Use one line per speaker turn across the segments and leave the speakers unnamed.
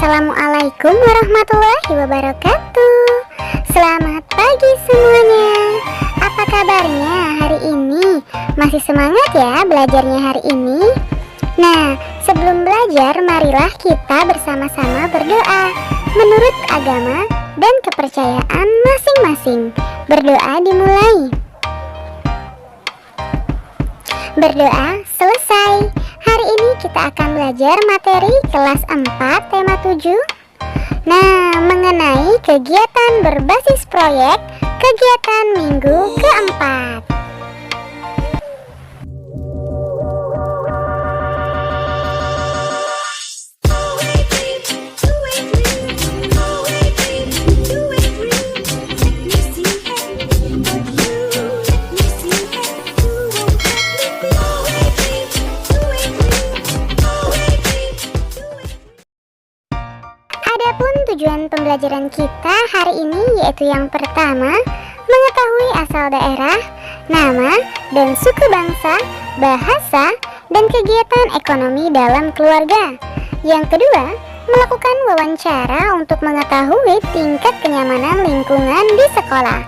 Assalamualaikum warahmatullahi wabarakatuh. Selamat pagi semuanya. Apa kabarnya hari ini? Masih semangat ya belajarnya hari ini? Nah, sebelum belajar marilah kita bersama-sama berdoa menurut agama dan kepercayaan masing-masing. Berdoa dimulai. Berdoa selesai. Hari ini kita akan belajar materi kelas 4 tema 7. Nah, mengenai kegiatan berbasis proyek, kegiatan minggu keempat. Adapun tujuan pembelajaran kita hari ini yaitu yang pertama, mengetahui asal daerah, nama dan suku bangsa, bahasa, dan kegiatan ekonomi dalam keluarga. Yang kedua, melakukan wawancara untuk mengetahui tingkat kenyamanan lingkungan di sekolah.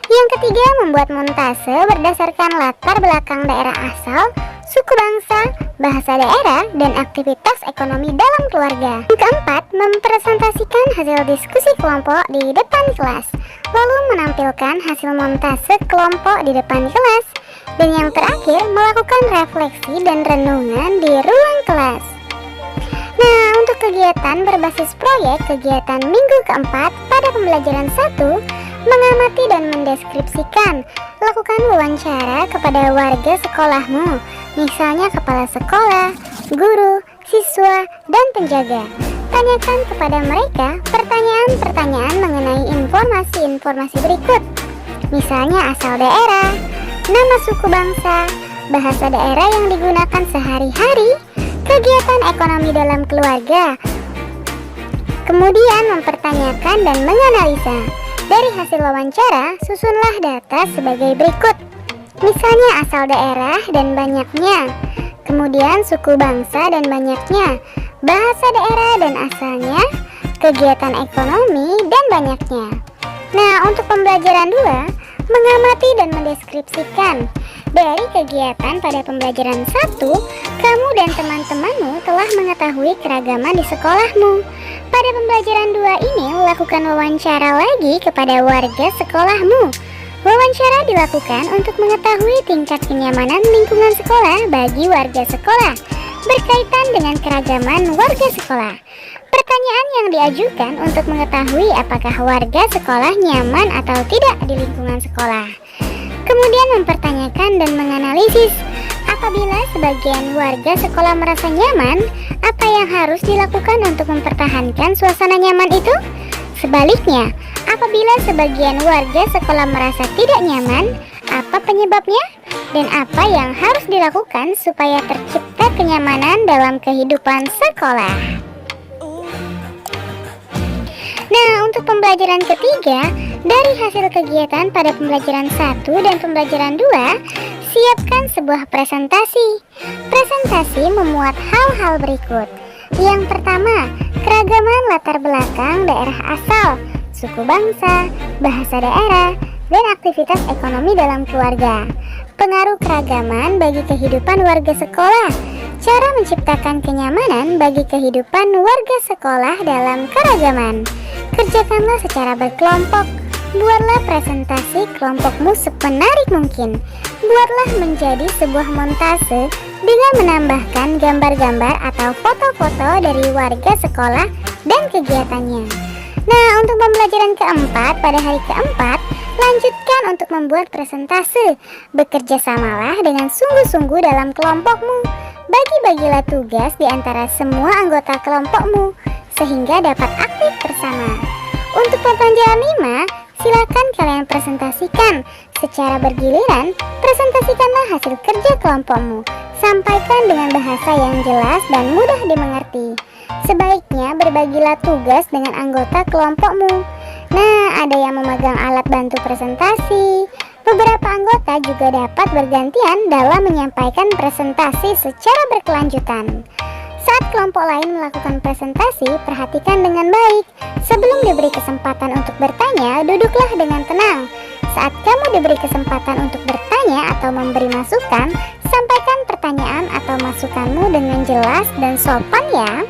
Yang ketiga, membuat montase berdasarkan latar belakang daerah asal, suku bangsa, bahasa daerah, dan aktivitas ekonomi dalam keluarga. Yang keempat, mempresentasikan hasil diskusi kelompok di depan kelas, lalu menampilkan hasil montase kelompok di depan kelas. Dan yang terakhir, melakukan refleksi dan renungan di ruang kelas. Nah, untuk kegiatan berbasis proyek kegiatan minggu keempat pada pembelajaran 1, mengamati dan mendeskripsikan. Lakukan wawancara kepada warga sekolahmu, misalnya kepala sekolah, guru, siswa, dan penjaga. Tanyakan kepada mereka pertanyaan-pertanyaan mengenai informasi-informasi berikut, misalnya asal daerah, nama suku bangsa, bahasa daerah yang digunakan sehari-hari, kegiatan ekonomi dalam keluarga. Kemudian mempertanyakan dan menganalisa. Dari hasil wawancara, susunlah data sebagai berikut. Misalnya asal daerah dan banyaknya, kemudian suku bangsa dan banyaknya, bahasa daerah dan asalnya, kegiatan ekonomi dan banyaknya. Nah, untuk pembelajaran 2, mengamati dan mendeskripsikan. Dari kegiatan pada pembelajaran 1, kamu dan teman-temanmu telah mengetahui keragaman di sekolahmu. Pada pembelajaran 2 ini, lakukan wawancara lagi kepada warga sekolahmu. Wawancara dilakukan untuk mengetahui tingkat kenyamanan lingkungan sekolah bagi warga sekolah, berkaitan dengan keragaman warga sekolah. Pertanyaan yang diajukan untuk mengetahui apakah warga sekolah nyaman atau tidak di lingkungan sekolah. Kemudian mempertanyakan dan menganalisis. Apabila sebagian warga sekolah merasa nyaman, apa yang harus dilakukan untuk mempertahankan suasana nyaman itu? Sebaliknya, apabila sebagian warga sekolah merasa tidak nyaman, apa penyebabnya? Dan apa yang harus dilakukan supaya tercipta kenyamanan dalam kehidupan sekolah? Nah, untuk pembelajaran ketiga, dari hasil kegiatan pada pembelajaran 1 dan pembelajaran 2, siapkan sebuah presentasi. Presentasi memuat hal-hal berikut. Yang pertama, keragaman latar belakang daerah asal, suku bangsa, bahasa daerah, dan aktivitas ekonomi dalam keluarga. Pengaruh keragaman bagi kehidupan warga sekolah. Cara menciptakan kenyamanan bagi kehidupan warga sekolah dalam keragaman. Kerjakanlah secara berkelompok. Buatlah presentasi kelompokmu semenarik mungkin. Buatlah menjadi sebuah montase dengan menambahkan gambar-gambar atau foto-foto dari warga sekolah dan kegiatannya. Nah, untuk pembelajaran keempat pada hari keempat, lanjutkan untuk membuat presentase. Bekerja samalah dengan sungguh-sungguh dalam kelompokmu. Bagi-bagilah tugas di antara semua anggota kelompokmu, sehingga dapat aktif bersama. Untuk pembelajaran 5, silakan kalian presentasikan secara bergiliran. Presentasikanlah hasil kerja kelompokmu. Sampaikan dengan bahasa yang jelas dan mudah dimengerti. Sebaiknya berbagilah tugas dengan anggota kelompokmu. Nah, ada yang memegang alat bantu presentasi. Beberapa anggota juga dapat bergantian dalam menyampaikan presentasi secara berkelanjutan. Saat kelompok lain melakukan presentasi, perhatikan dengan baik. Sebelum diberi kesempatan untuk bertanya, duduklah dengan tenang. Saat kamu diberi kesempatan untuk bertanya atau memberi masukan, sampaikan pertanyaan atau masukanmu dengan jelas dan sopan ya.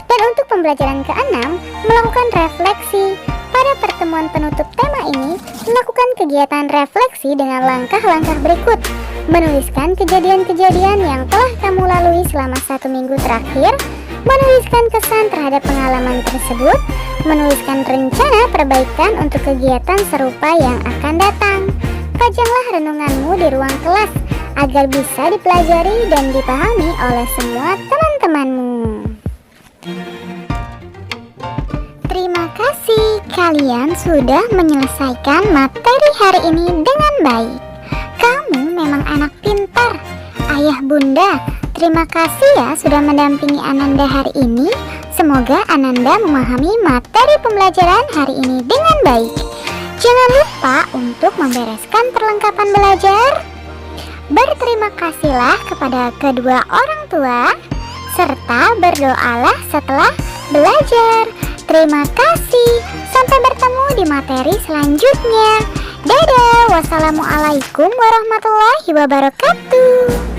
Dan untuk pembelajaran ke-6, melakukan refleksi. Pada pertemuan penutup tema ini, melakukan kegiatan refleksi dengan langkah-langkah berikut. Menuliskan kejadian-kejadian yang telah kamu lalui selama 1 minggu terakhir, menuliskan kesan terhadap pengalaman tersebut, menuliskan rencana perbaikan untuk kegiatan serupa yang akan datang. Pajanglah renunganmu di ruang kelas agar bisa dipelajari dan dipahami oleh semua teman-temanmu. Terima kasih, kalian sudah menyelesaikan materi hari ini dengan baik. Kamu memang anak pintar. Ayah bunda, terima kasih ya sudah mendampingi Ananda hari ini. Semoga Ananda memahami materi pembelajaran hari ini dengan baik. Jangan lupa untuk membereskan perlengkapan belajar. Berterima kasihlah kepada kedua orang tua, serta berdoalah setelah belajar. Terima kasih. Sampai bertemu di materi selanjutnya. Dadah. Wassalamualaikum warahmatullahi wabarakatuh.